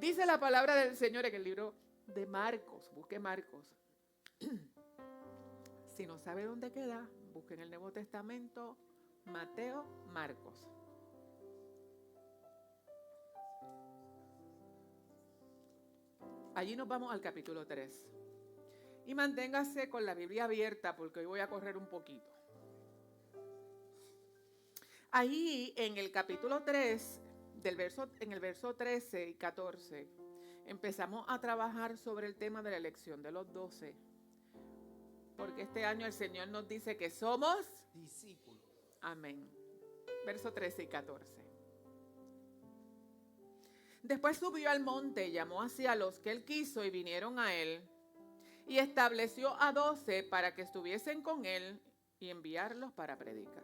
Dice la palabra del Señor en el libro de Marcos. Busque Marcos. Si no sabe dónde queda, busque en el Nuevo Testamento Mateo, Marcos. Allí nos vamos al capítulo 3. Y manténgase con la Biblia abierta porque hoy voy a correr un poquito. Ahí en el capítulo 3, en el verso 13 y 14, empezamos a trabajar sobre el tema de la elección de los 12. Porque este año el Señor nos dice que somos discípulos. Amén. Verso 13 y 14. Después subió al monte, llamó hacia los que él quiso y vinieron a él. Y estableció a 12 para que estuviesen con él y enviarlos para predicar.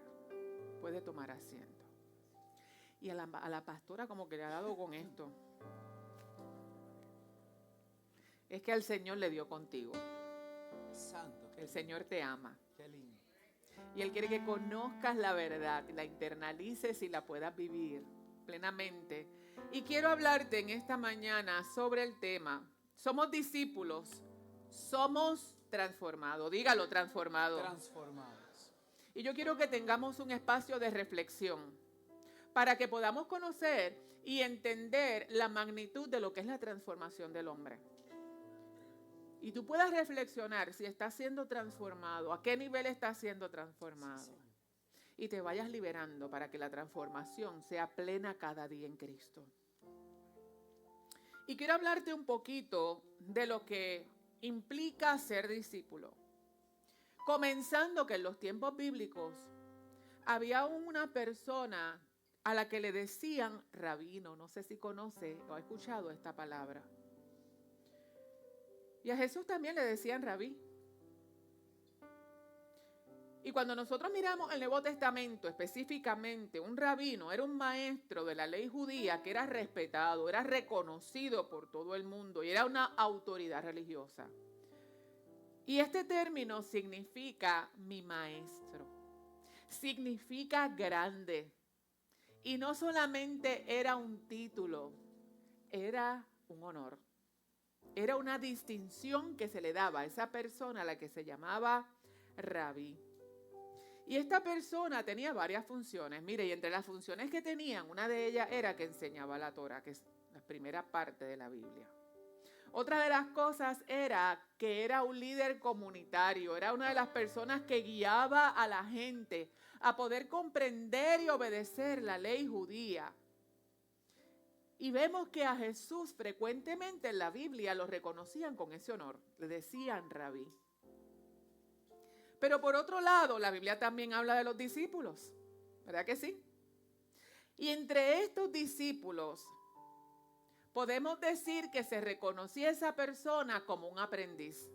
Puede tomar asiento. Y a la pastora como que le ha dado con esto. Es que el Señor le dio contigo. Santo. El Señor te ama. Qué lindo. Y Él quiere que conozcas la verdad, la internalices y la puedas vivir plenamente. Y quiero hablarte en esta mañana sobre el tema. Somos discípulos, somos transformados. Dígalo, transformados. Transformados. Y yo quiero que tengamos un espacio de reflexión para que podamos conocer y entender la magnitud de lo que es la transformación del hombre. Y tú puedas reflexionar si estás siendo transformado, a qué nivel estás siendo transformado. Sí. Y te vayas liberando para que la transformación sea plena cada día en Cristo. Y quiero hablarte un poquito de lo que implica ser discípulo. Comenzando que en los tiempos bíblicos había una persona a la que le decían rabino. No sé si conoce o ha escuchado esta palabra. Y a Jesús también le decían rabí. Y cuando nosotros miramos el Nuevo Testamento específicamente, un rabino era un maestro de la ley judía que era respetado, era reconocido por todo el mundo y era una autoridad religiosa. Y este término significa mi maestro, significa grande. Y no solamente era un título, era un honor. Era una distinción que se le daba a esa persona a la que se llamaba rabí. Y esta persona tenía varias funciones. Mire, y entre las funciones que tenían, una de ellas era que enseñaba la Torá, que es la primera parte de la Biblia. Otra de las cosas era que era un líder comunitario, era una de las personas que guiaba a la gente a poder comprender y obedecer la ley judía. Y vemos que a Jesús frecuentemente en la Biblia lo reconocían con ese honor, le decían rabí. Pero por otro lado, la Biblia también habla de los discípulos, ¿verdad que sí? Y entre estos discípulos podemos decir que se reconocía a esa persona como un aprendiz.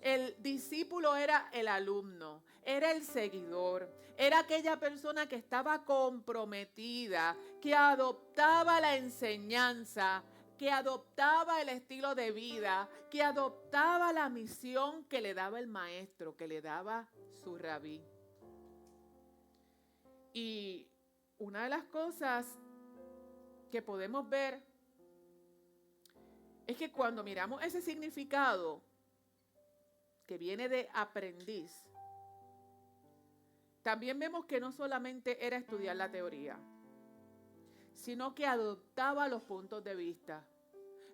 El discípulo era el alumno, era el seguidor, era aquella persona que estaba comprometida, que adoptaba la enseñanza, que adoptaba el estilo de vida, que adoptaba la misión que le daba el maestro, que le daba su rabí. Y una de las cosas que podemos ver es que cuando miramos ese significado que viene de aprendiz, también vemos que no solamente era estudiar la teoría, sino que adoptaba los puntos de vista.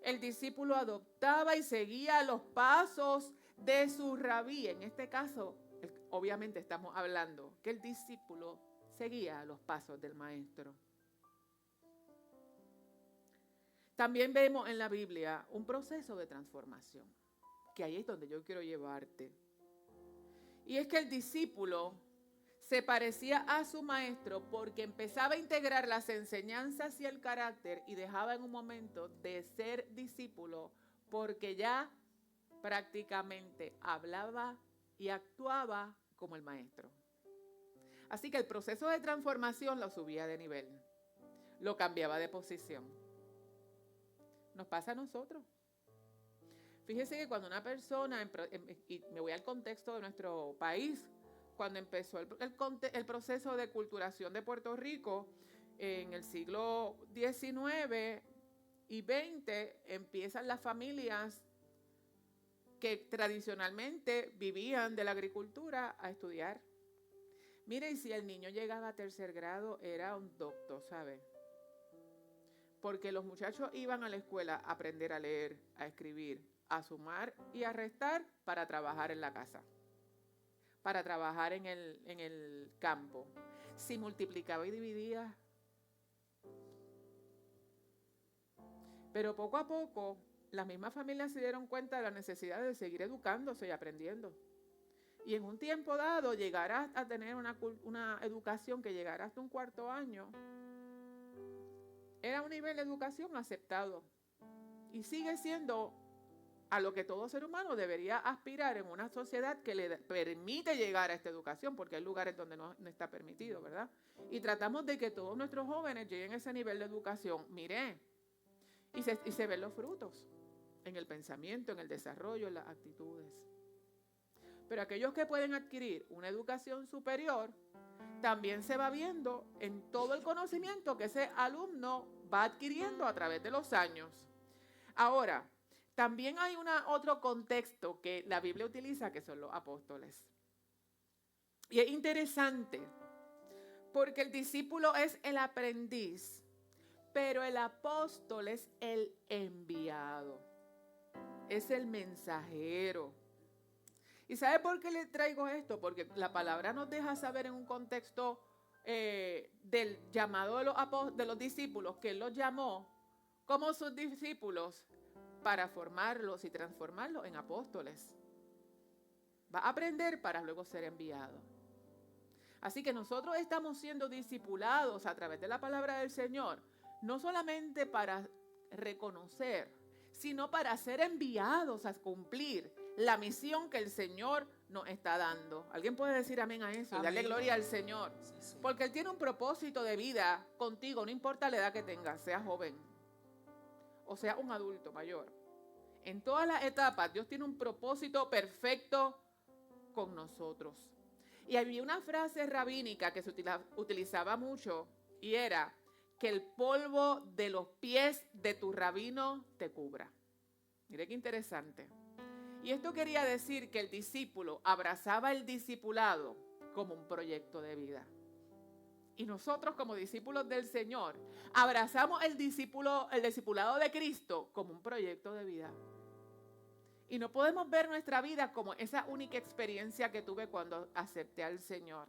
El discípulo adoptaba y seguía los pasos de su rabí. En este caso, obviamente estamos hablando que el discípulo seguía los pasos del maestro. También vemos en la Biblia un proceso de transformación, que ahí es donde yo quiero llevarte. Y es que el discípulo se parecía a su maestro porque empezaba a integrar las enseñanzas y el carácter y dejaba en un momento de ser discípulo porque ya prácticamente hablaba y actuaba como el maestro. Así que el proceso de transformación lo subía de nivel, lo cambiaba de posición. Nos pasa a nosotros. Fíjese que cuando una persona, y me voy al contexto de nuestro país, cuando empezó el proceso de culturación de Puerto Rico en el siglo XIX y 20 empiezan las familias que tradicionalmente vivían de la agricultura a estudiar. Mire, y si el niño llegaba a tercer grado, era un doctor, ¿sabe? Porque los muchachos iban a la escuela a aprender a leer, a escribir, a sumar y a restar para trabajar en la casa, para trabajar en el campo. Si multiplicaba y dividía. Pero poco a poco, las mismas familias se dieron cuenta de la necesidad de seguir educándose y aprendiendo. Y en un tiempo dado, llegar a tener una educación que llegara hasta un cuarto año, era un nivel de educación aceptado. Y sigue siendo a lo que todo ser humano debería aspirar en una sociedad que le permite llegar a esta educación, porque hay lugares donde no está permitido, ¿verdad? Y tratamos de que todos nuestros jóvenes lleguen a ese nivel de educación. Mire, y se ven los frutos en el pensamiento, en el desarrollo, en las actitudes. Pero aquellos que pueden adquirir una educación superior, también se va viendo en todo el conocimiento que ese alumno va adquiriendo a través de los años. Ahora, también hay otro contexto que la Biblia utiliza, que son los apóstoles. Y es interesante, porque el discípulo es el aprendiz, pero el apóstol es el enviado, es el mensajero. ¿Y sabe por qué le traigo esto? Porque la palabra nos deja saber en un contexto del llamado de los discípulos, que Él los llamó como sus discípulos para formarlos y transformarlos en apóstoles. Va a aprender para luego ser enviado. Así que nosotros estamos siendo discipulados a través de la palabra del Señor, no solamente para reconocer, sino para ser enviados a cumplir la misión que el Señor nos está dando. ¿Alguien puede decir amén a eso? Amén. Darle gloria al Señor. Sí. Porque Él tiene un propósito de vida contigo, no importa la edad que tengas, sea joven o sea un adulto mayor. En todas las etapas, Dios tiene un propósito perfecto con nosotros. Y había una frase rabínica que se utilizaba mucho y era que el polvo de los pies de tu rabino te cubra. Mire qué interesante. Y esto quería decir que el discípulo abrazaba el discipulado como un proyecto de vida. Y nosotros como discípulos del Señor abrazamos el discipulado de Cristo como un proyecto de vida. Y no podemos ver nuestra vida como esa única experiencia que tuve cuando acepté al Señor.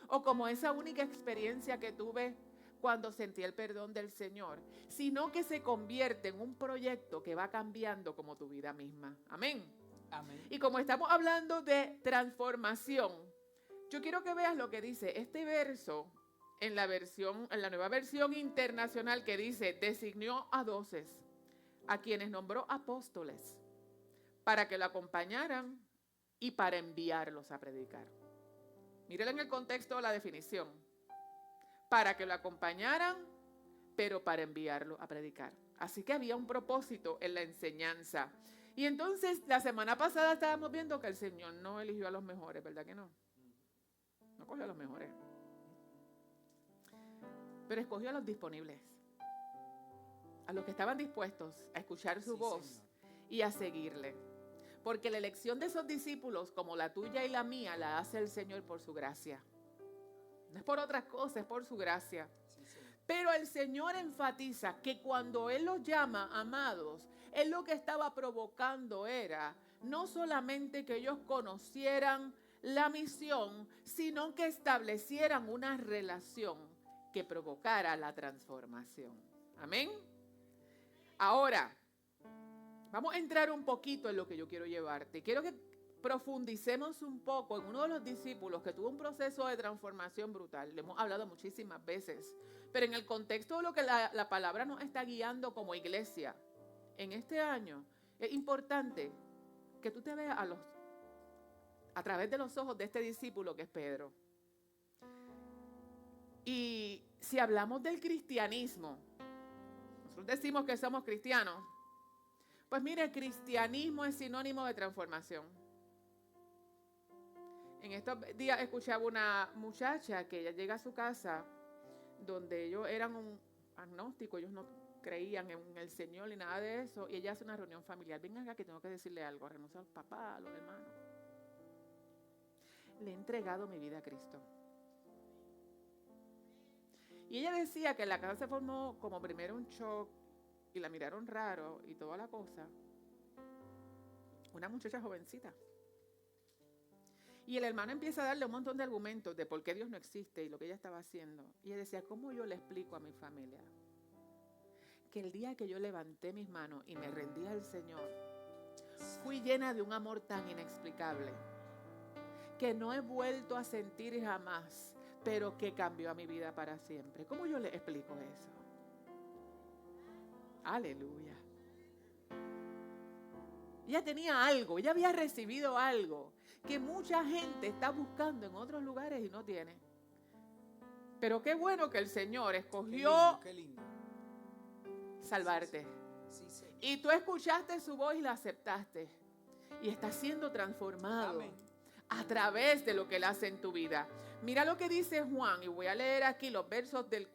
O como esa única experiencia que tuve cuando sentí el perdón del Señor. Sino que se convierte en un proyecto que va cambiando como tu vida misma. Amén. Amén. Y como estamos hablando de transformación, yo quiero que veas lo que dice este verso en la nueva versión internacional, que dice: designó a 12, a quienes nombró apóstoles, para que lo acompañaran y para enviarlos a predicar. Mírenlo en el contexto de la definición. Para que lo acompañaran, pero para enviarlo a predicar. Así que había un propósito en la enseñanza. Y entonces, la semana pasada estábamos viendo que el Señor no eligió a los mejores, ¿verdad que no? No cogió a los mejores. Pero escogió a los disponibles. A los que estaban dispuestos a escuchar su voz, Señor, y a seguirle. Porque la elección de esos discípulos, como la tuya y la mía, la hace el Señor por su gracia. No es por otras cosas, es por su gracia. Sí. Pero el Señor enfatiza que cuando Él los llama amados, Él lo que estaba provocando era no solamente que ellos conocieran la misión, sino que establecieran una relación que provocara la transformación. Amén. Ahora, vamos a entrar un poquito en lo que yo quiero llevarte. Quiero que profundicemos un poco en uno de los discípulos que tuvo un proceso de transformación brutal. Le hemos hablado muchísimas veces, pero en el contexto de lo que la palabra nos está guiando como iglesia en este año, es importante que tú te veas a través de los ojos de este discípulo que es Pedro. Y si hablamos del cristianismo, nosotros decimos que somos cristianos. Pues mire, el cristianismo es sinónimo de transformación. En estos días escuchaba una muchacha que ella llega a su casa donde ellos eran un agnóstico, ellos no creían en el Señor ni nada de eso. Y ella hace una reunión familiar. Vengan acá que tengo que decirle algo. Renuncio al papá, a los hermanos. Le he entregado mi vida a Cristo. Y ella decía que en la casa se formó como primero un shock y la miraron raro y toda la cosa. Una muchacha jovencita. Y el hermano empieza a darle un montón de argumentos de por qué Dios no existe y lo que ella estaba haciendo. Y ella decía, ¿cómo yo le explico a mi familia que el día que yo levanté mis manos y me rendí al Señor, fui llena de un amor tan inexplicable que no he vuelto a sentir jamás, pero que cambió a mi vida para siempre? ¿Cómo yo le explico eso? Aleluya. Ella tenía algo, ella había recibido algo que mucha gente está buscando en otros lugares y no tiene. Pero qué bueno que el Señor escogió Qué lindo. salvarte. Sí, Señor. Y tú escuchaste su voz y la aceptaste. Y estás siendo transformado Amén. a través de lo que Él hace en tu vida. Mira lo que dice Juan, y voy a leer aquí los versos del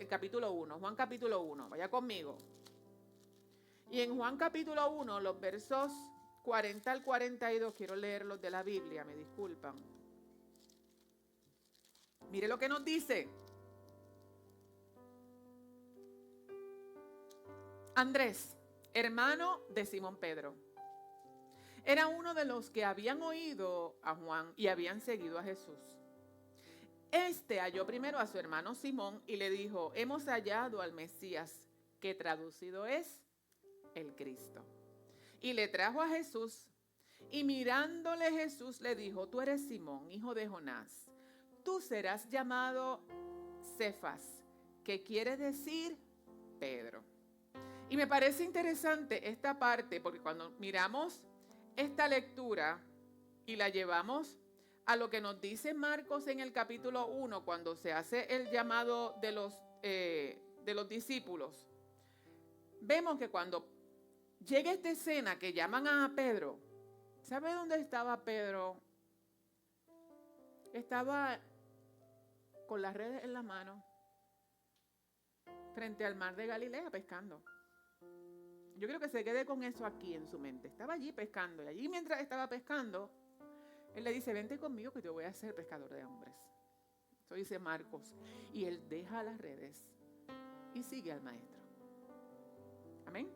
capítulo 1. Juan capítulo 1, vaya conmigo. Y en Juan capítulo 1, los versos 40 al 42, quiero leerlos de la Biblia, me disculpan. Mire lo que nos dice. Andrés, hermano de Simón Pedro, era uno de los que habían oído a Juan y habían seguido a Jesús. Este halló primero a su hermano Simón y le dijo, hemos hallado al Mesías, que traducido es el Cristo. Y le trajo a Jesús, y mirándole Jesús le dijo, tú eres Simón, hijo de Jonás, tú serás llamado Cefas, que quiere decir Pedro. Y me parece interesante esta parte, porque cuando miramos esta lectura y la llevamos a lo que nos dice Marcos en el capítulo 1, cuando se hace el llamado de los discípulos, vemos que cuando llega esta escena que llaman a Pedro, ¿sabe dónde estaba Pedro? Estaba con las redes en la mano, frente al mar de Galilea pescando. Yo creo que se quede con eso aquí en su mente. Estaba allí pescando, y allí mientras estaba pescando, él le dice, vente conmigo que te voy a hacer pescador de hombres. Eso dice Marcos. Y él deja las redes y sigue al maestro. Amén.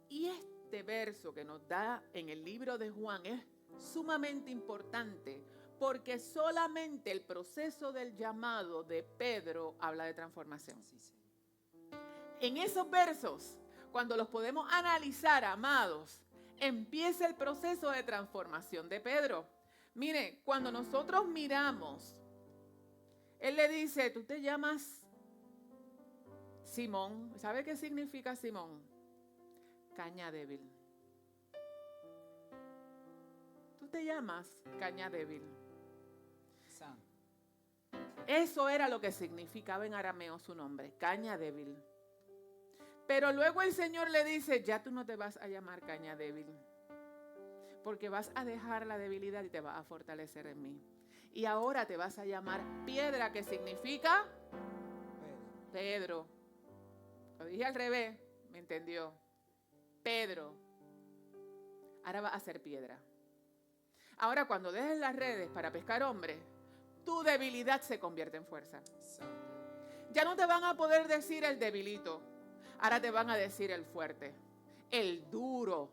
Y este verso que nos da en el libro de Juan es sumamente importante, porque solamente el proceso del llamado de Pedro habla de transformación. Sí, Señor. En esos versos, cuando los podemos analizar, amados, empieza el proceso de transformación de Pedro. Mire, cuando nosotros miramos, él le dice, tú te llamas Simón. ¿Sabe qué significa Simón? Caña débil. Tú te llamas caña débil. Santo. Eso era lo que significaba en arameo su nombre, caña débil. Pero luego el Señor le dice, ya tú no te vas a llamar caña débil, porque vas a dejar la debilidad y te vas a fortalecer en mí. Y ahora te vas a llamar piedra, que significa Pedro. Lo dije al revés, ¿me entendió? Pedro. Ahora vas a ser piedra. Ahora cuando dejes las redes para pescar hombres, tu debilidad se convierte en fuerza. Santo. Ya no te van a poder decir el debilito. Ahora te van a decir el fuerte, el duro,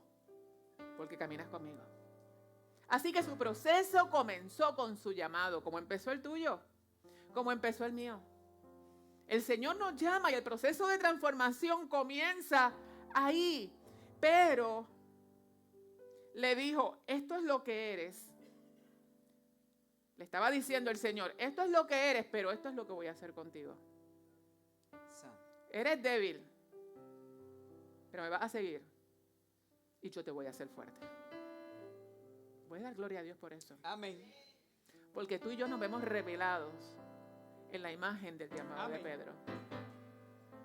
porque caminas conmigo. Así que su proceso comenzó con su llamado, como empezó el tuyo, como empezó el mío. El Señor nos llama y el proceso de transformación comienza ahí. Pero le dijo, esto es lo que eres. Le estaba diciendo el Señor, esto es lo que eres, pero esto es lo que voy a hacer contigo. Santo. Eres débil, pero me vas a seguir y yo te voy a hacer fuerte. Voy a dar gloria a Dios por eso. Amén. Porque tú y yo nos vemos revelados en la imagen del llamado Amén. de Pedro.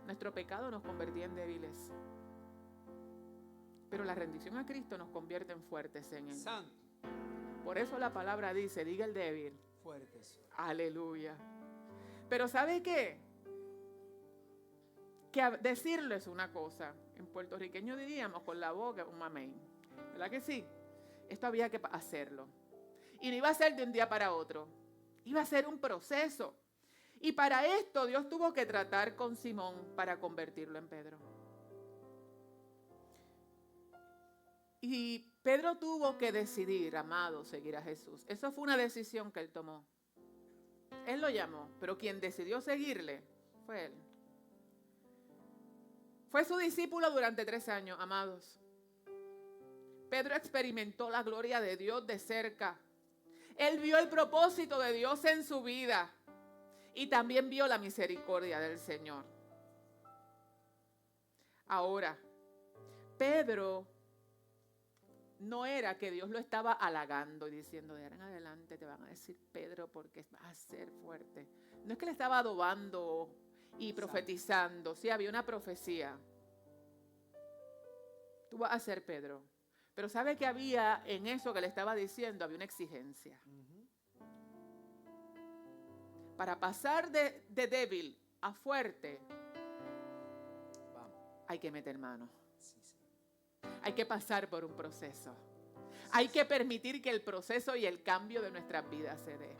Nuestro pecado nos convertía en débiles, pero la rendición a Cristo nos convierte en fuertes en Él. Santo. Por eso la palabra dice, diga el débil, Fuerte soy. aleluya. Pero ¿sabe qué? decirlo es una cosa. En puertorriqueño diríamos con la boca un mamey. ¿Verdad que sí? Esto había que hacerlo. Y no iba a ser de un día para otro. Iba a ser un proceso. Y para esto Dios tuvo que tratar con Simón para convertirlo en Pedro. Y Pedro tuvo que decidir, amado, seguir a Jesús. Eso fue una decisión que él tomó. Él lo llamó, pero quien decidió seguirle fue él. Fue su discípulo durante 3 años, amados. Pedro experimentó la gloria de Dios de cerca. Él vio el propósito de Dios en su vida y también vio la misericordia del Señor. Ahora, Pedro no era que Dios lo estaba halagando y diciendo, de ahora en adelante te van a decir Pedro porque vas a ser fuerte. No es que le estaba adobando y profetizando. Sí, había una profecía. Tú vas a ser Pedro. Pero ¿sabe que había en eso que le estaba diciendo? Había una exigencia. Para pasar de débil a fuerte, hay que meter mano. Hay que pasar por un proceso. Hay que permitir que el proceso y el cambio de nuestras vidas se dé.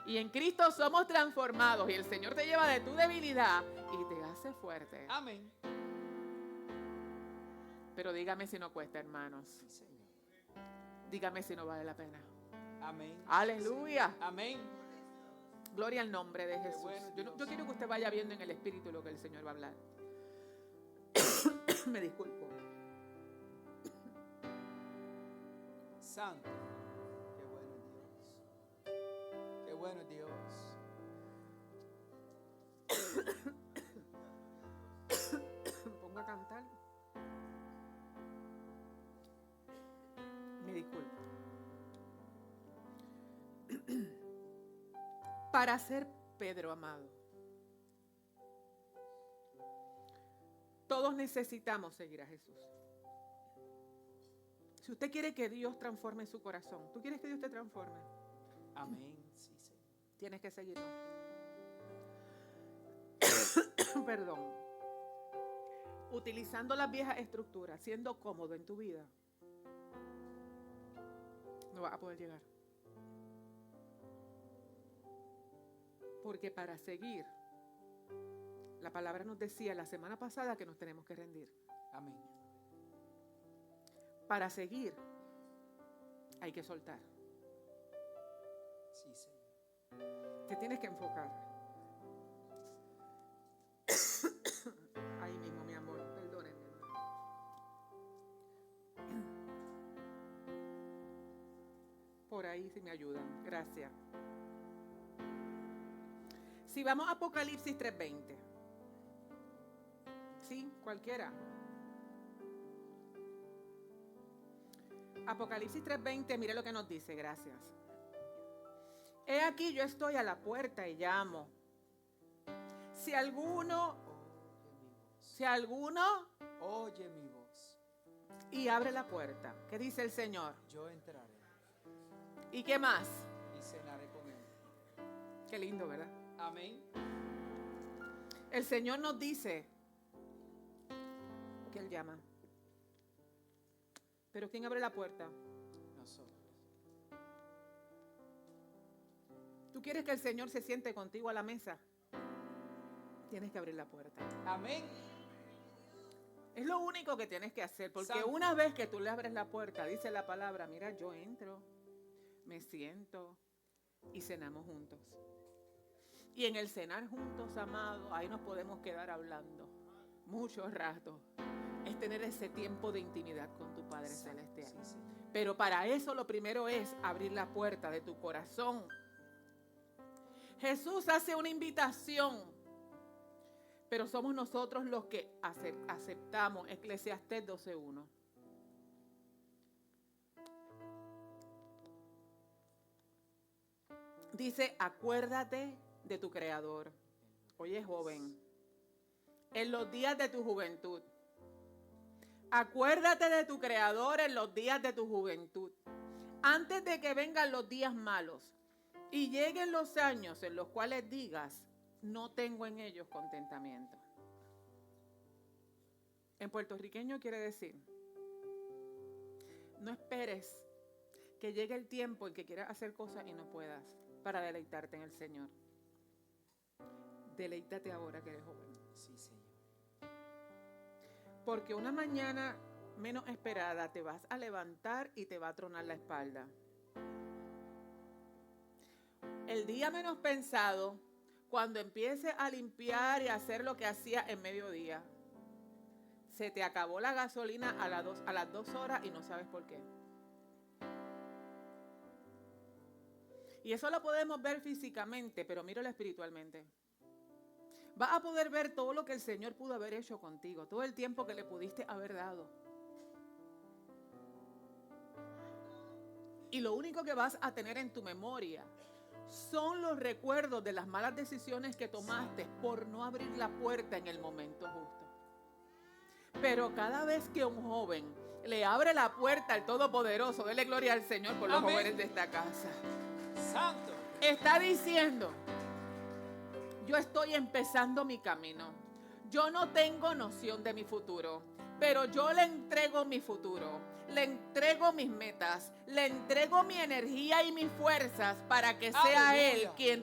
Y en Cristo somos transformados y el Señor te lleva de tu debilidad y te hace fuerte. Amén. Pero dígame si no cuesta, hermanos. Sí, Señor. Dígame si no vale la pena. Amén. Aleluya. Amén. Gloria al nombre de Jesús. bueno, Yo quiero que usted vaya viendo en el Espíritu lo que el Señor va a hablar. Me disculpo. Santo. Qué bueno Dios. Qué bueno Dios. Me pongo a cantar. Me disculpo. Para ser Pedro, amado, todos necesitamos seguir a Jesús. Si usted quiere que Dios transforme su corazón, ¿tú quieres que Dios te transforme? Amén. Sí, Señor. Tienes que seguirlo. Perdón. Utilizando las viejas estructuras, siendo cómodo en tu vida, no vas a poder llegar. Porque para seguir, la palabra nos decía la semana pasada que nos tenemos que rendir. Amén. Para seguir, hay que soltar. Sí, Señor. Te tienes que enfocar. Ahí mismo, mi amor, perdónenme. Por ahí si me ayudan. Gracias. Si vamos a Apocalipsis 3:20. Sí, cualquiera. Apocalipsis 3:20, mire lo que nos dice, gracias. He aquí yo estoy a la puerta y llamo. Si alguno Oye mi voz. y abre la puerta, ¿qué dice el Señor? Yo entraré ¿Y qué más? y cenaré con él. Qué lindo, ¿verdad? Amén. El Señor nos dice que Él llama. Pero ¿quién abre la puerta? Nosotros. ¿Tú quieres que el Señor se siente contigo a la mesa? Tienes que abrir la puerta. Amén. Es lo único que tienes que hacer, porque Santo. una vez que tú le abres la puerta, dice la palabra, mira, yo entro, me siento y cenamos juntos. Y en el cenar juntos, amados, ahí nos podemos quedar hablando mucho rato. Es tener ese tiempo de intimidad con tu Padre Celestial. Sí, Señor. Pero para eso lo primero es abrir la puerta de tu corazón. Jesús hace una invitación, pero somos nosotros los que aceptamos. Eclesiastés 12:1. Dice, acuérdate de tu Creador. Oye, joven, en los días de tu juventud. Acuérdate de tu Creador en los días de tu juventud. Antes de que vengan los días malos y lleguen los años en los cuales digas, no tengo en ellos contentamiento. En puertorriqueño quiere decir, no esperes que llegue el tiempo en que quieras hacer cosas y no puedas para deleitarte en el Señor. Deleítate ahora que eres joven. Sí, Señor. Porque una mañana menos esperada te vas a levantar y te va a tronar la espalda. El día menos pensado, cuando empieces a limpiar y a hacer lo que hacía en mediodía, se te acabó la gasolina a las 2 horas y no sabes por qué. Y eso lo podemos ver físicamente, pero míralo espiritualmente. Vas a poder ver todo lo que el Señor pudo haber hecho contigo, todo el tiempo que le pudiste haber dado. Y lo único que vas a tener en tu memoria son los recuerdos de las malas decisiones que tomaste por no abrir la puerta en el momento justo. Pero cada vez que un joven le abre la puerta al Todopoderoso, dele gloria al Señor por los Amén. jóvenes de esta casa. Santo. Está diciendo, yo estoy empezando mi camino. Yo no tengo noción de mi futuro, pero yo le entrego mi futuro. Le entrego mis metas, le entrego mi energía y mis fuerzas para que sea Aleluya. Él quien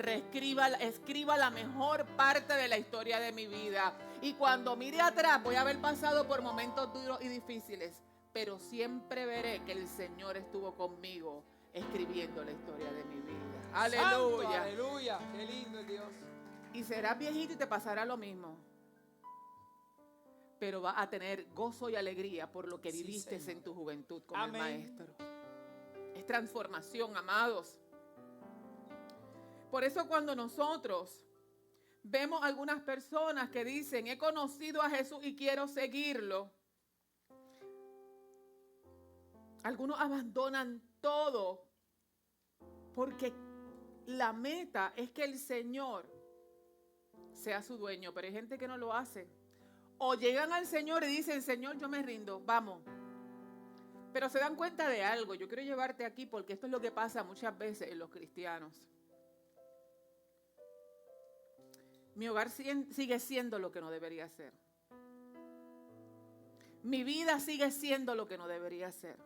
escriba la mejor parte de la historia de mi vida. Y cuando mire atrás voy a haber pasado por momentos duros y difíciles, pero siempre veré que el Señor estuvo conmigo escribiendo la historia de mi vida. Santo, Aleluya. aleluya. Qué lindo es Dios. Y serás viejito y te pasará lo mismo. Pero vas a tener gozo y alegría por lo que Sí, viviste Señor. en tu juventud con Amén. el Maestro. Es transformación, amados. Por eso cuando nosotros vemos algunas personas que dicen, he conocido a Jesús y quiero seguirlo, algunos abandonan todo porque la meta es que el Señor sea su dueño, pero hay gente que no lo hace. O llegan al Señor y dicen, Señor, yo me rindo, vamos. Pero se dan cuenta de algo. Yo quiero llevarte aquí porque esto es lo que pasa muchas veces en los cristianos. Mi hogar sigue siendo lo que no debería ser. Mi vida sigue siendo lo que no debería ser.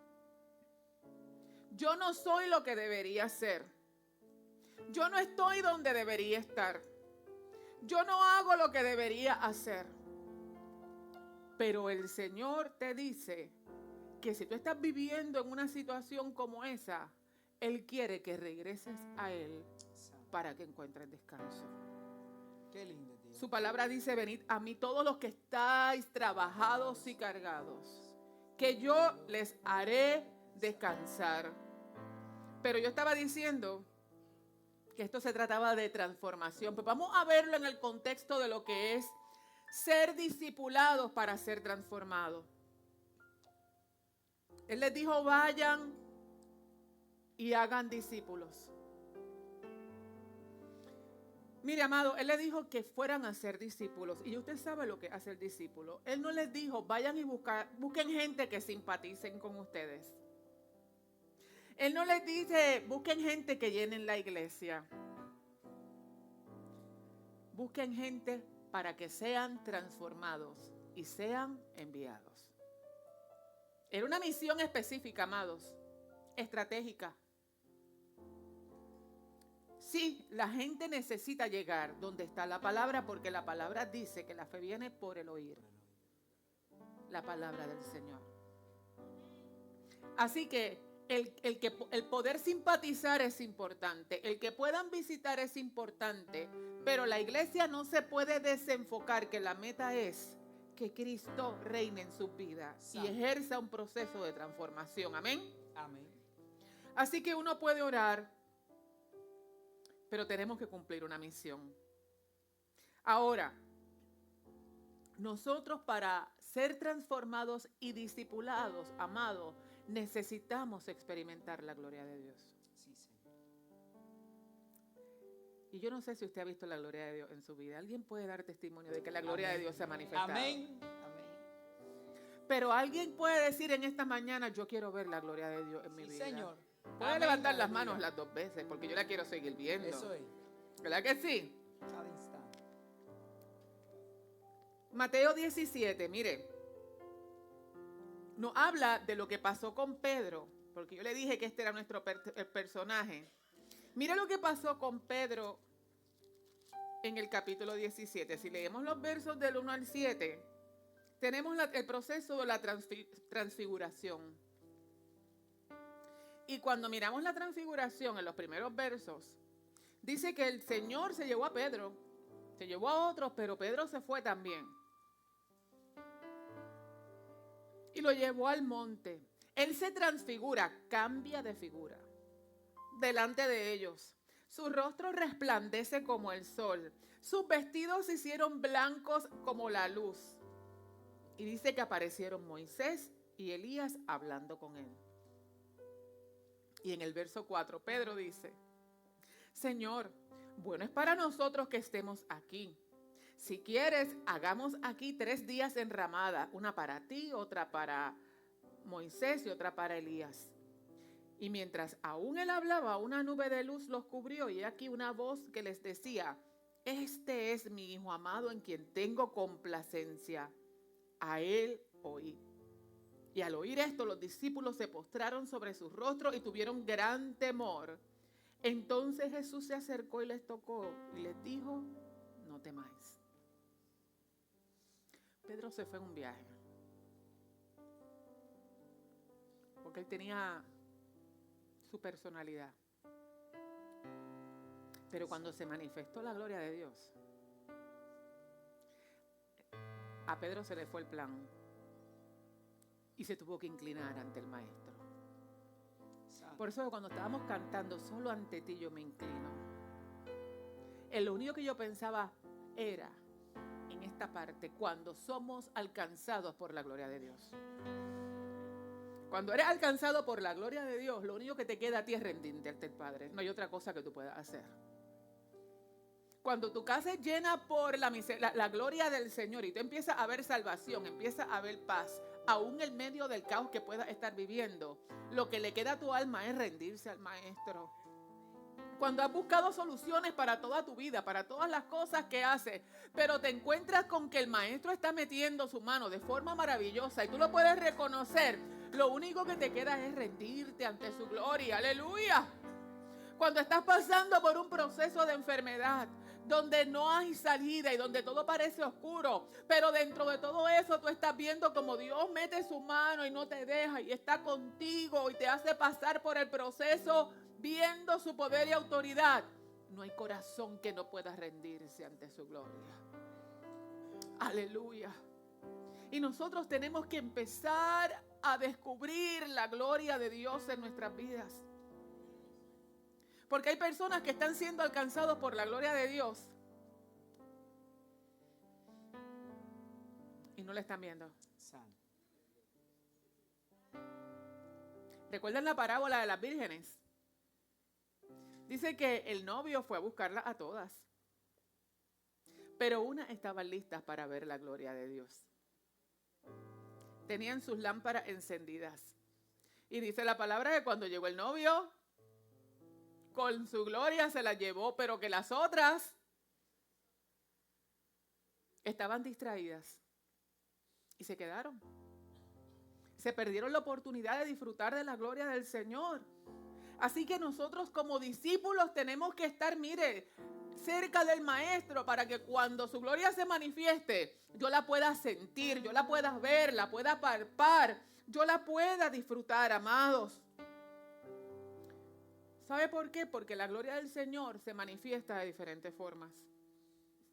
Yo no soy lo que debería ser. Yo no estoy donde debería estar. Yo no hago lo que debería hacer. Pero el Señor te dice que si tú estás viviendo en una situación como esa, Él quiere que regreses a Él Santo. para que encuentres descanso. Qué lindo es Dios. Su palabra dice, venid a mí todos los que estáis trabajados y cargados, que yo les haré descansar. Pero yo estaba diciendo que esto se trataba de transformación. Pues vamos a verlo en el contexto de lo que es ser discipulados para ser transformados. Él les dijo, vayan y hagan discípulos. Mire, amado, Él les dijo que fueran a ser discípulos. Y usted sabe lo que hace el discípulo. Él no les dijo, vayan y busquen gente que simpaticen con ustedes. Él no les dice, busquen gente que llenen la iglesia. Busquen gente para que sean transformados y sean enviados. Era una misión específica, amados, estratégica. Sí, la gente necesita llegar donde está la palabra, porque la palabra dice que la fe viene por el oír la palabra del Señor. Así que el poder simpatizar es importante, el que puedan visitar es importante, pero la iglesia no se puede desenfocar que la meta es que Cristo reine en sus vidas y ejerza un proceso de transformación. Amén. Amén. Así que uno puede orar, pero tenemos que cumplir una misión. Ahora, nosotros para ser transformados y discipulados, amados, necesitamos experimentar la gloria de Dios. Sí, Señor. Y yo no sé si usted ha visto la gloria de Dios en su vida. ¿Alguien puede dar testimonio de que la gloria de Dios se ha manifestado? Amén. Amén. Pero alguien puede decir en esta mañana, yo quiero ver la gloria de Dios en mi Sí, vida. Señor. Puede Amén, levantar las aleluya. manos las 2 veces, porque yo la quiero seguir viendo. Eso es. ¿Verdad que sí? Cada instante. Mateo 17, mire. nos habla de lo que pasó con Pedro, porque yo le dije que este era nuestro personaje. Mira lo que pasó con Pedro en el capítulo 17. Si leemos los versos del 1 al 7, tenemos el proceso de la transfiguración. Y cuando miramos la transfiguración en los primeros versos, dice que el Señor se llevó a Pedro, se llevó a otros, pero Pedro se fue también. Y lo llevó al monte. Él se transfigura, cambia de figura delante de ellos. Su rostro resplandece como el sol. Sus vestidos se hicieron blancos como la luz. Y dice que aparecieron Moisés y Elías hablando con él. Y en el verso 4, Pedro dice: Señor, bueno es para nosotros que estemos aquí. Si quieres, hagamos aquí 3 días enramadas, una para ti, otra para Moisés y otra para Elías. Y mientras aún él hablaba, una nube de luz los cubrió, y aquí una voz que les decía: Este es mi Hijo amado en quien tengo complacencia. A él oíd. Y al oír esto, los discípulos se postraron sobre sus rostros y tuvieron gran temor. Entonces Jesús se acercó y les tocó y les dijo: No temáis. Pedro se fue en un viaje, porque él tenía su personalidad. Pero cuando se manifestó la gloria de Dios, a Pedro se le fue el plan y se tuvo que inclinar ante el Maestro. Por eso cuando estábamos cantando, solo ante ti yo me inclino, lo único que yo pensaba era en esta parte, cuando somos alcanzados por la gloria de Dios. Cuando eres alcanzado por la gloria de Dios, lo único que te queda a ti es rendirte ante el Padre. No hay otra cosa que tú puedas hacer. Cuando tu casa es llena por la gloria del Señor y tú empiezas a ver salvación, empiezas a ver paz, aún en medio del caos que puedas estar viviendo, lo que le queda a tu alma es rendirse al Maestro. Cuando has buscado soluciones para toda tu vida, para todas las cosas que haces, pero te encuentras con que el Maestro está metiendo su mano de forma maravillosa y tú lo puedes reconocer, lo único que te queda es rendirte ante su gloria. ¡Aleluya! Cuando estás pasando por un proceso de enfermedad, donde no hay salida y donde todo parece oscuro, pero dentro de todo eso tú estás viendo como Dios mete su mano y no te deja y está contigo y te hace pasar por el proceso viendo su poder y autoridad. No hay corazón que no pueda rendirse ante su gloria. Aleluya. Y nosotros tenemos que empezar a descubrir la gloria de Dios en nuestras vidas. Porque hay personas que están siendo alcanzados por la gloria de Dios y no la están viendo. ¿Recuerdan la parábola de las vírgenes? Dice que el novio fue a buscarlas a todas, pero unas estaban listas para ver la gloria de Dios. Tenían sus lámparas encendidas. Y dice la palabra que cuando llegó el novio, con su gloria se la llevó, pero que las otras estaban distraídas y se quedaron. Se perdieron la oportunidad de disfrutar de la gloria del Señor. Así que nosotros como discípulos tenemos que estar, cerca del Maestro para que cuando su gloria se manifieste, yo la pueda sentir, yo la pueda ver, la pueda palpar, yo la pueda disfrutar, amados. ¿Sabe por qué? Porque la gloria del Señor se manifiesta de diferentes formas.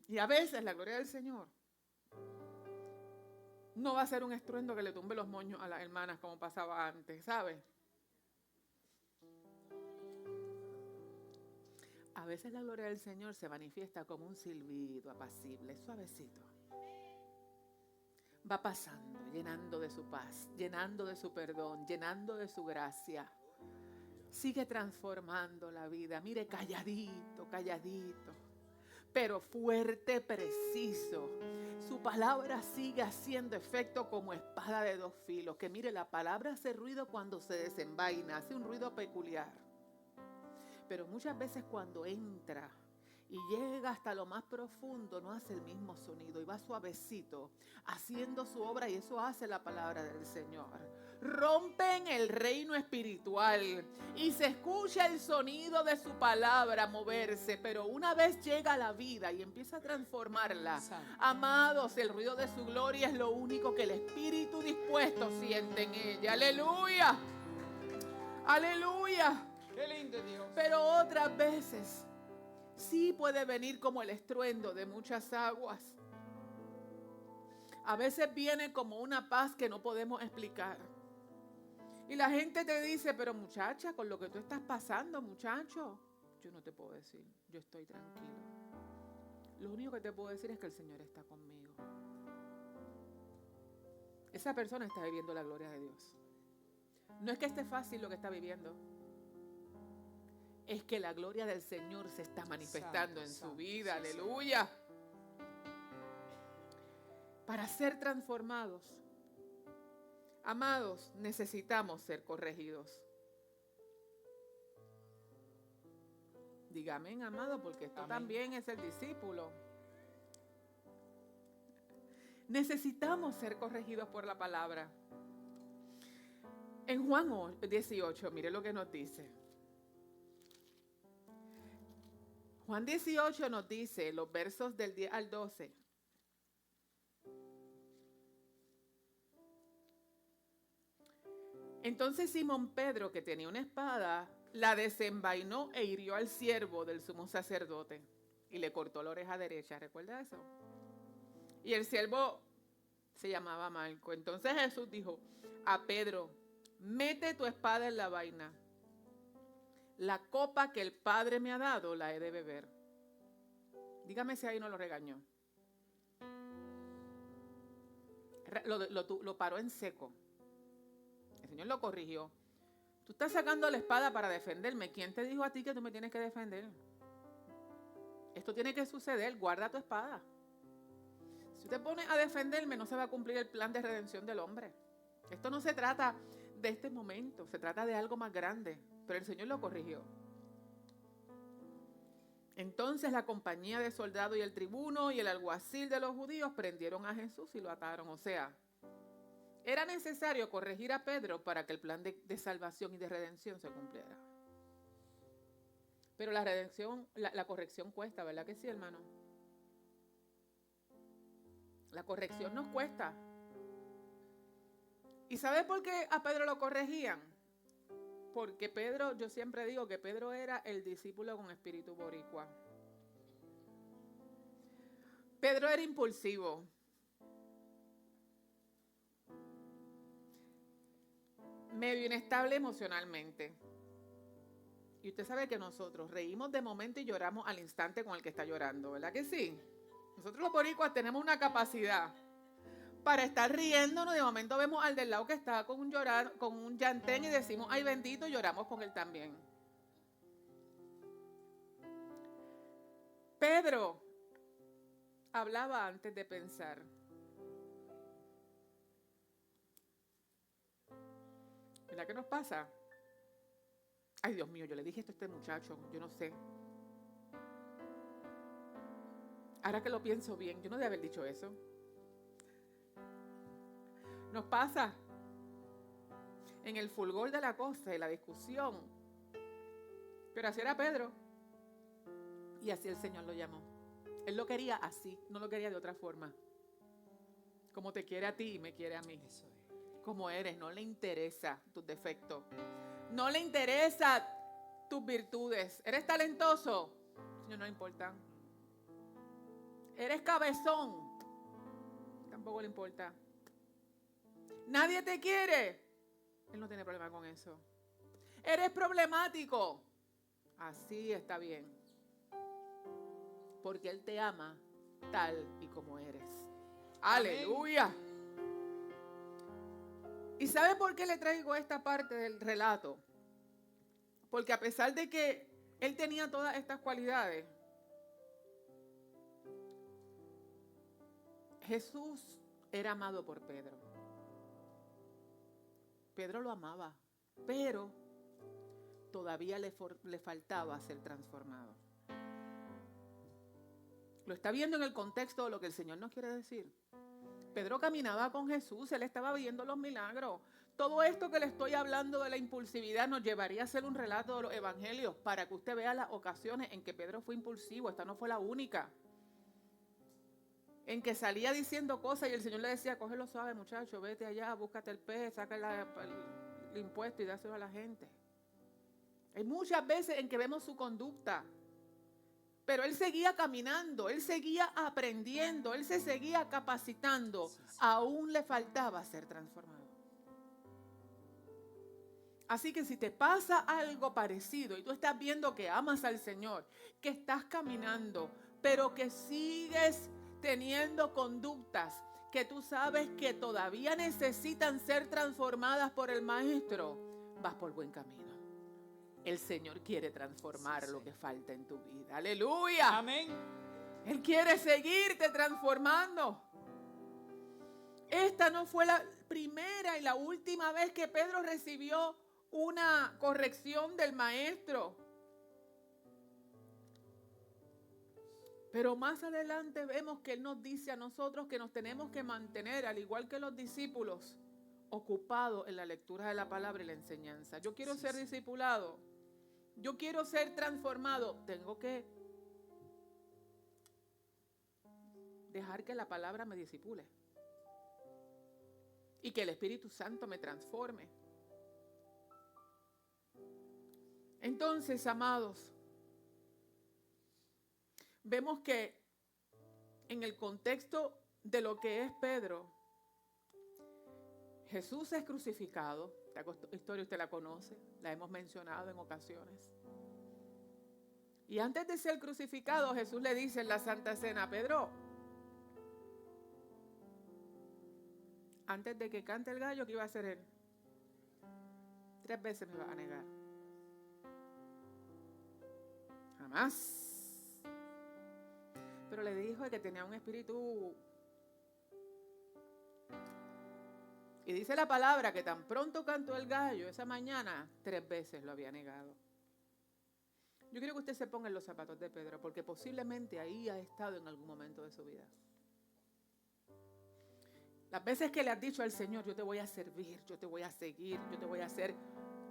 Y a veces la gloria del Señor no va a ser un estruendo que le tumbe los moños a las hermanas como pasaba antes, ¿sabe? A veces la gloria del Señor se manifiesta como un silbido apacible, suavecito. Va pasando, llenando de su paz, llenando de su perdón, llenando de su gracia. Sigue transformando la vida. Mire, calladito, calladito, pero fuerte, preciso. Su palabra sigue haciendo efecto como espada de 2 filos. Que mire, la palabra hace ruido cuando se desenvaina, hace un ruido peculiar. Pero muchas veces cuando entra y llega hasta lo más profundo, no hace el mismo sonido y va suavecito, haciendo su obra, y eso hace la palabra del Señor. Rompen el reino espiritual y se escucha el sonido de su palabra moverse, pero una vez llega a la vida y empieza a transformarla, amados, el ruido de su gloria es lo único que el espíritu dispuesto siente en ella. Aleluya, aleluya. Qué lindo Dios. Pero otras veces sí puede venir como el estruendo de muchas aguas. A veces viene como una paz que no podemos explicar. Y la gente te dice, pero muchacha, con lo que tú estás pasando, muchacho, yo no te puedo decir, yo estoy tranquilo. Lo único que te puedo decir es que el Señor está conmigo. Esa persona está viviendo la gloria de Dios. No es que esté fácil lo que está viviendo. Es que la gloria del Señor se está manifestando en su vida. Aleluya. Para ser transformados, amados, necesitamos ser corregidos. Dígame, amado, porque esto también es el discípulo. Necesitamos ser corregidos por la palabra. En Juan 18, mire lo que nos dice. Juan 18 nos dice, los versos del 10 al 12. Entonces Simón Pedro, que tenía una espada, la desenvainó e hirió al siervo del sumo sacerdote y le cortó la oreja derecha. ¿Recuerda eso? Y el siervo se llamaba Malco. Entonces Jesús dijo a Pedro, mete tu espada en la vaina. La copa que el Padre me ha dado la he de beber. Dígame si ahí no lo regañó. Lo paró en seco. El Señor lo corrigió. Tú estás sacando la espada para defenderme. ¿Quién te dijo a ti que tú me tienes que defender? Esto tiene que suceder. Guarda tu espada. Si te pones a defenderme, no se va a cumplir el plan de redención del hombre. Esto no se trata de este momento. Se trata de algo más grande. Pero el Señor lo corrigió. Entonces la compañía de soldados y el tribuno y el alguacil de los judíos prendieron a Jesús y lo ataron. O sea, era necesario corregir a Pedro para que el plan de salvación y de redención se cumpliera. Pero la redención, la corrección cuesta, ¿verdad que sí, hermano? La corrección nos cuesta. ¿Y sabe por qué a Pedro lo corregían? Porque Pedro, yo siempre digo que Pedro era el discípulo con espíritu boricua. Pedro era impulsivo. Medio inestable emocionalmente. Y usted sabe que nosotros reímos de momento y lloramos al instante con el que está llorando, ¿verdad que sí? Nosotros los boricuas tenemos una capacidad para estar riéndonos. De momento vemos al del lado que está con un llantén y decimos, ay bendito, y lloramos con él también. Pedro hablaba antes de pensar. ¿Verdad que nos pasa? Ay, Dios mío, yo le dije esto a este muchacho, yo no sé. Ahora que lo pienso bien, yo no debí haber dicho eso. Nos pasa en el fulgor de la cosa, de la discusión. Pero así era Pedro. Y así el Señor lo llamó. Él lo quería así, no lo quería de otra forma. Como te quiere a ti y me quiere a mí. Eso es. Como eres, no le interesa tus defectos. No le interesa tus virtudes. ¿Eres talentoso? Señor, no le importa. ¿Eres cabezón? Tampoco le importa. ¿Nadie te quiere? Él no tiene problema con eso. ¿Eres problemático? Así está bien. Porque Él te ama tal y como eres. ¡Aleluya! ¿Y sabe por qué le traigo esta parte del relato? Porque a pesar de que Él tenía todas estas cualidades, Jesús era amado por Pedro. Pedro lo amaba, pero todavía le faltaba ser transformado. Lo está viendo en el contexto de lo que el Señor nos quiere decir. Pedro caminaba con Jesús, él estaba viendo los milagros. Todo esto que le estoy hablando de la impulsividad nos llevaría a hacer un relato de los evangelios para que usted vea las ocasiones en que Pedro fue impulsivo. Esta no fue la única. En que salía diciendo cosas y el Señor le decía, cógelo suave, muchacho, vete allá, búscate el pez, saca el impuesto y dáselo a la gente. Hay muchas veces en que vemos su conducta. Pero él seguía caminando, él seguía aprendiendo, él se seguía capacitando. Aún le faltaba ser transformado. Así que si te pasa algo parecido y tú estás viendo que amas al Señor, que estás caminando, pero que sigues teniendo conductas que tú sabes que todavía necesitan ser transformadas por el Maestro, vas por buen camino. El Señor quiere transformar lo que falta en tu vida. ¡Aleluya! Amén. Él quiere seguirte transformando. Esta no fue la primera y la última vez que Pedro recibió una corrección del Maestro. Pero más adelante vemos que Él nos dice a nosotros que nos tenemos que mantener, al igual que los discípulos, ocupados en la lectura de la palabra y la enseñanza. Yo quiero ser discipulado. Yo quiero ser transformado. Tengo que dejar que la palabra me discipule. Y que el Espíritu Santo me transforme. Entonces, amados, vemos que en el contexto de lo que es Pedro, Jesús es crucificado. Esta historia usted la conoce, la hemos mencionado en ocasiones. Y antes de ser crucificado, Jesús le dice en la Santa Cena, Pedro, antes de que cante el gallo, ¿qué iba a hacer él? 3 veces me va a negar. Jamás. Pero le dijo que tenía un espíritu. Y dice la palabra que tan pronto cantó el gallo, esa mañana 3 veces lo había negado. Yo quiero que usted se ponga en los zapatos de Pedro, porque posiblemente ahí ha estado en algún momento de su vida. Las veces que le has dicho al Señor, yo te voy a servir, yo te voy a seguir, yo te voy a hacer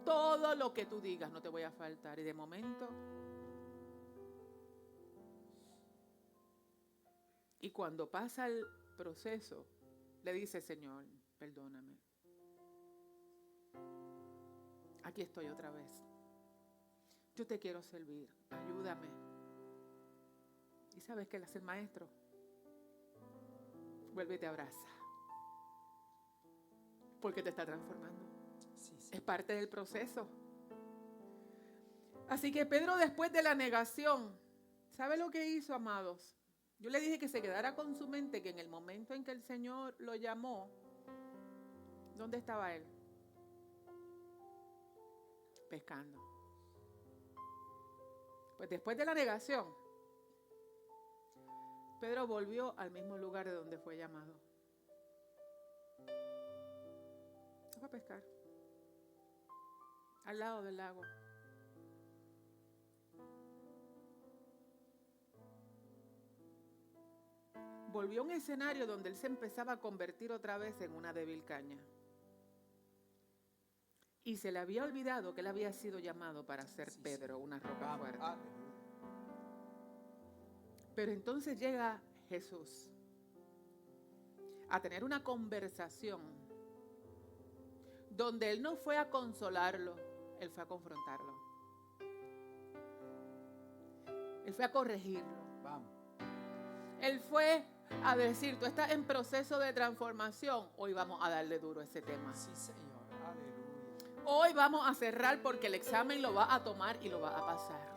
todo lo que tú digas, no te voy a faltar. Y de momento, y cuando pasa el proceso, le dice, Señor, perdóname. Aquí estoy otra vez. Yo te quiero servir. Ayúdame. ¿Y sabes qué le hace el Maestro? Vuelve y te abraza. Porque te está transformando. Es parte del proceso. Así que Pedro, después de la negación, ¿sabe lo que hizo, amados? Yo le dije que se quedara con su mente, que en el momento en que el Señor lo llamó, ¿dónde estaba él? Pescando. Pues después de la negación, Pedro volvió al mismo lugar de donde fue llamado. Fue a pescar. Al lado del lago. Volvió a un escenario donde él se empezaba a convertir otra vez en una débil caña. Y se le había olvidado que él había sido llamado para ser Pedro, una roca fuerte. Pero entonces llega Jesús a tener una conversación donde él no fue a consolarlo, él fue a confrontarlo. Él fue a corregirlo. Vamos. Él fue a decir, tú estás en proceso de transformación, hoy vamos a darle duro a ese tema. Sí, Señor. Aleluya. Hoy vamos a cerrar porque el examen lo va a tomar y lo va a pasar.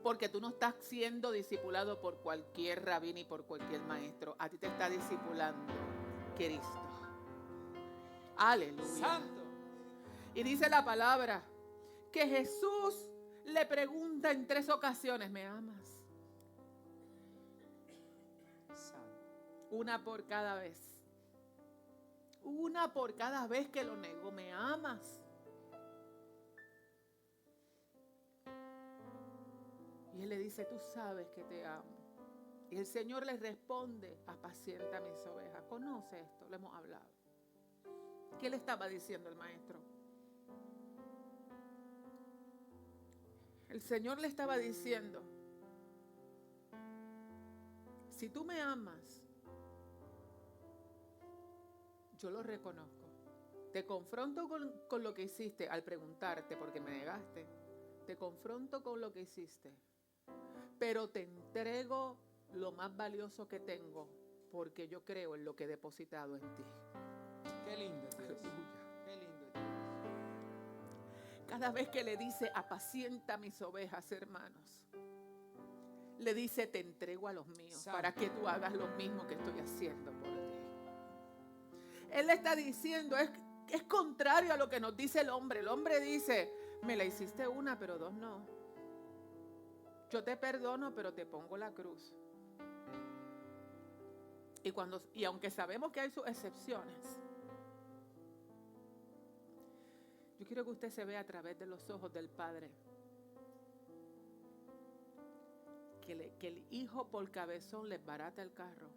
Porque tú no estás siendo discipulado por cualquier rabí ni por cualquier maestro. A ti te está discipulando Cristo. Aleluya. Santo. Y dice la palabra que Jesús le pregunta en 3 ocasiones, ¿me amas? Santo. Una por cada vez. Una por cada vez que lo negó, ¿me amas? Y él le dice, tú sabes que te amo. Y el Señor le responde, apacienta mis ovejas. Conoce esto, lo hemos hablado. ¿Qué le estaba diciendo el maestro? El Señor le estaba diciendo, si tú me amas, yo lo reconozco. Te confronto con lo que hiciste al preguntarte porque me negaste. Te confronto con lo que hiciste. Pero te entrego lo más valioso que tengo porque yo creo en lo que he depositado en ti. Qué lindo es Dios. Qué lindo es Dios. Cada vez que le dice, apacienta mis ovejas, hermanos, le dice, te entrego a los míos para que tú hagas lo mismo que estoy haciendo por ti. Él le está diciendo, es contrario a lo que nos dice el hombre. El hombre dice, me la hiciste una, pero dos no. Yo te perdono, pero te pongo la cruz. Y aunque sabemos que hay sus excepciones, yo quiero que usted se vea a través de los ojos del Padre. Que el hijo por cabezón les barata el carro.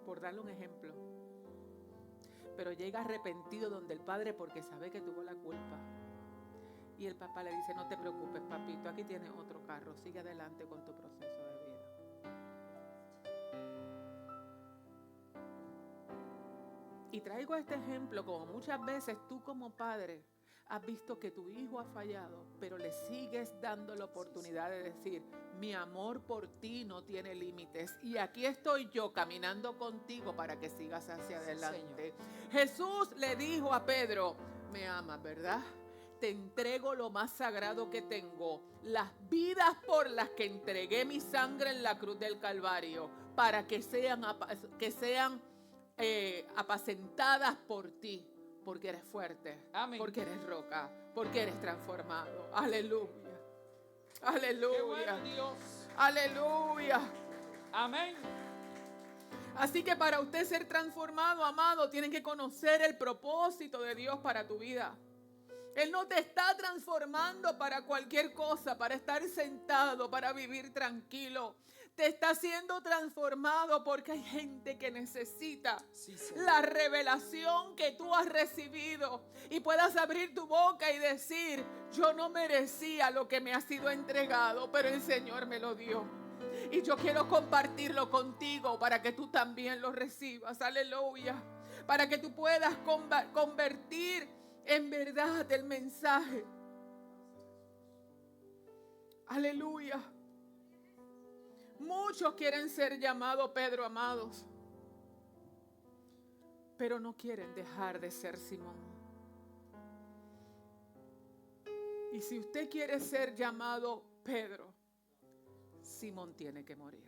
Por darle un ejemplo. Pero llega arrepentido donde el padre porque sabe que tuvo la culpa. Y el papá le dice, no te preocupes, papito, aquí tienes otro carro, sigue adelante con tu proceso de vida. Y traigo este ejemplo como muchas veces tú como padre has visto que tu hijo ha fallado, pero le sigues dando la oportunidad de decir, mi amor por ti no tiene límites. Y aquí estoy yo caminando contigo para que sigas hacia adelante. Jesús le dijo a Pedro, me amas, ¿verdad? Te entrego lo más sagrado que tengo, las vidas por las que entregué mi sangre en la cruz del Calvario, para que sean apacentadas por ti. Porque eres fuerte, amén. Porque eres roca, porque eres transformado. Aleluya. Aleluya. Qué bueno, Dios. Aleluya. Amén. Así que para usted ser transformado, amado, tienen que conocer el propósito de Dios para tu vida. Él no te está transformando para cualquier cosa, para estar sentado, para vivir tranquilo. Te está siendo transformado porque hay gente que necesita la revelación que tú has recibido y puedas abrir tu boca y decir, yo no merecía lo que me ha sido entregado, pero el Señor me lo dio. Y yo quiero compartirlo contigo para que tú también lo recibas. Aleluya. Para que tú puedas convertir en verdad el mensaje. Aleluya. Muchos quieren ser llamados Pedro, amados, pero no quieren dejar de ser Simón. Y si usted quiere ser llamado Pedro, Simón tiene que morir.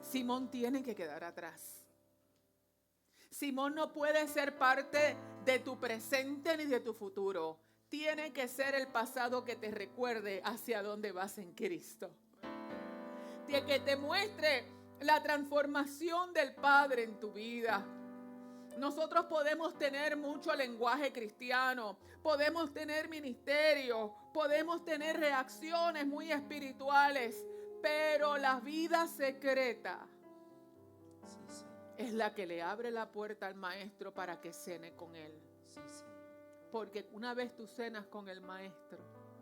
Simón tiene que quedar atrás. Simón no puede ser parte de tu presente ni de tu futuro. Tiene que ser el pasado que te recuerde hacia dónde vas en Cristo. Que te muestre la transformación del Padre en tu vida. Nosotros podemos tener mucho lenguaje cristiano, podemos tener ministerio, podemos tener reacciones muy espirituales, pero la vida secreta es la que le abre la puerta al maestro para que cene con él. Porque una vez tú cenas con el maestro,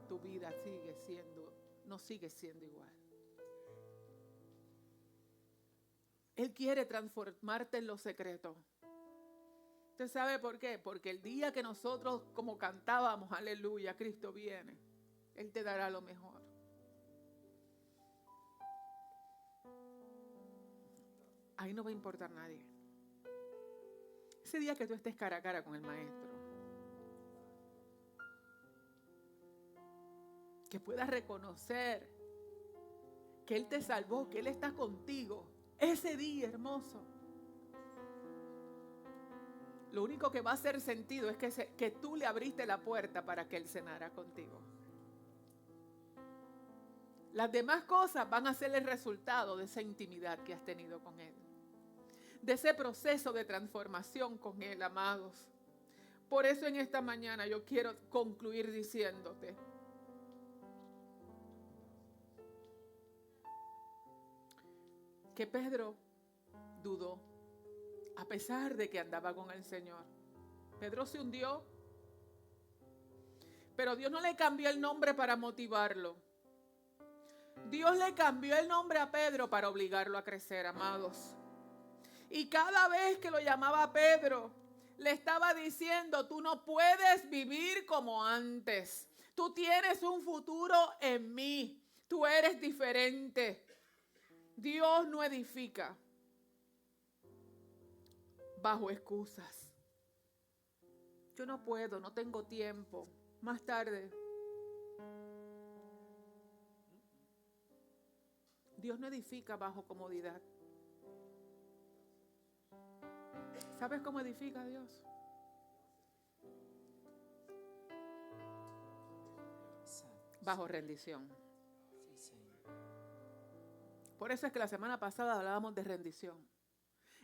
tu vida no sigue siendo igual. Él quiere transformarte en lo secreto. ¿Usted sabe por qué? Porque el día que nosotros, como cantábamos, aleluya, Cristo viene, Él te dará lo mejor. Ahí no va a importar nadie. Ese día que tú estés cara a cara con el maestro, que puedas reconocer que Él te salvó, que Él está contigo. Ese día hermoso. Lo único que va a hacer sentido es que tú le abriste la puerta para que Él cenara contigo. Las demás cosas van a ser el resultado de esa intimidad que has tenido con Él. De ese proceso de transformación con Él, amados. Por eso en esta mañana yo quiero concluir diciéndote que Pedro dudó, a pesar de que andaba con el Señor. Pedro se hundió, pero Dios no le cambió el nombre para motivarlo. Dios le cambió el nombre a Pedro para obligarlo a crecer, amados. Y cada vez que lo llamaba Pedro, le estaba diciendo: tú no puedes vivir como antes. Tú tienes un futuro en mí. Tú eres diferente. Dios no edifica bajo excusas. Yo no puedo, no tengo tiempo. Más tarde. Dios no edifica bajo comodidad. ¿Sabes cómo edifica Dios? Bajo rendición. Por eso es que la semana pasada hablábamos de rendición.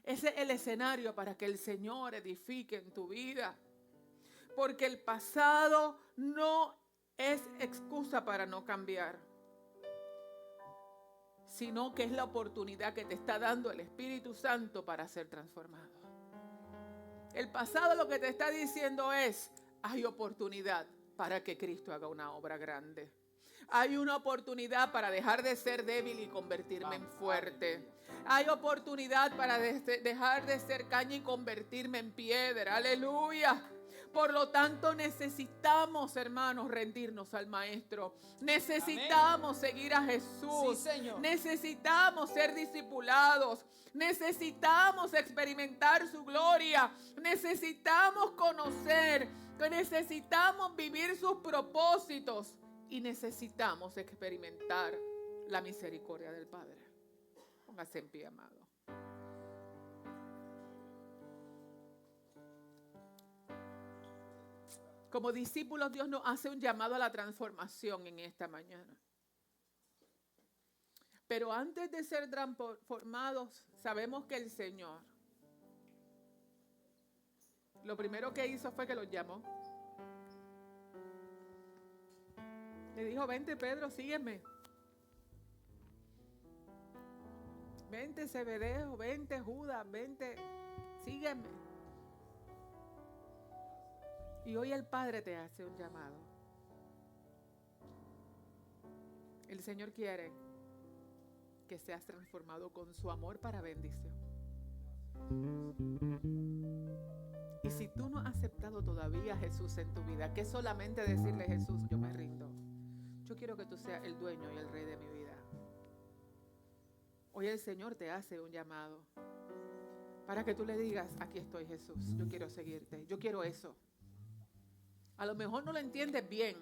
Ese es el escenario para que el Señor edifique en tu vida. Porque el pasado no es excusa para no cambiar, sino que es la oportunidad que te está dando el Espíritu Santo para ser transformado. El pasado lo que te está diciendo es: hay oportunidad para que Cristo haga una obra grande. Hay una oportunidad para dejar de ser débil y convertirme en fuerte. Hay oportunidad para dejar de ser caña y convertirme en piedra. Aleluya. Por lo tanto, necesitamos, hermanos, rendirnos al Maestro. Necesitamos seguir a Jesús. Sí, Señor. Necesitamos ser discipulados. Necesitamos experimentar su gloria. Necesitamos conocer. Necesitamos vivir sus propósitos. Y necesitamos experimentar la misericordia del Padre. Póngase en pie, amado. Como discípulos, Dios nos hace un llamado a la transformación en esta mañana. Pero antes de ser transformados, sabemos que el Señor, lo primero que hizo fue que los llamó. Le dijo: vente, Pedro, sígueme. Vente, Zebedeo, vente, Judas, vente, sígueme. Y hoy el Padre te hace un llamado. El Señor quiere que seas transformado con su amor para bendición. Y si tú no has aceptado todavía a Jesús en tu vida, que es solamente decirle: Jesús, yo me rindo. Yo quiero que tú seas el dueño y el rey de mi vida. Hoy el Señor te hace un llamado para que tú le digas: aquí estoy, Jesús, yo quiero seguirte, yo quiero eso. A lo mejor no lo entiendes bien.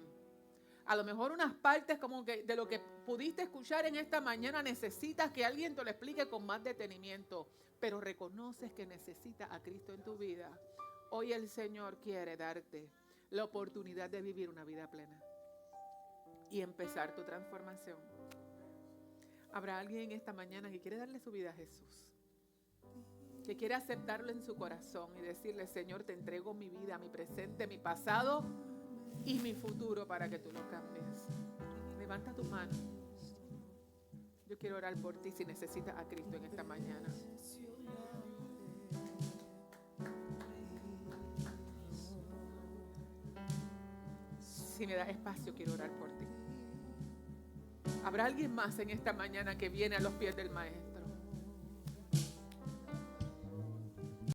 A lo mejor unas partes como que de lo que pudiste escuchar en esta mañana necesitas que alguien te lo explique con más detenimiento, pero reconoces que necesitas a Cristo en tu vida. Hoy el Señor quiere darte la oportunidad de vivir una vida plena y empezar tu transformación. ¿Habrá alguien esta mañana que quiere darle su vida a Jesús? Que quiere aceptarlo en su corazón y decirle: Señor, te entrego mi vida, mi presente, mi pasado y mi futuro para que tú lo cambies. Levanta tu mano. Yo quiero orar por ti si necesitas a Cristo en esta mañana. Si me das espacio, quiero orar por ti. ¿Habrá alguien más en esta mañana que viene a los pies del Maestro?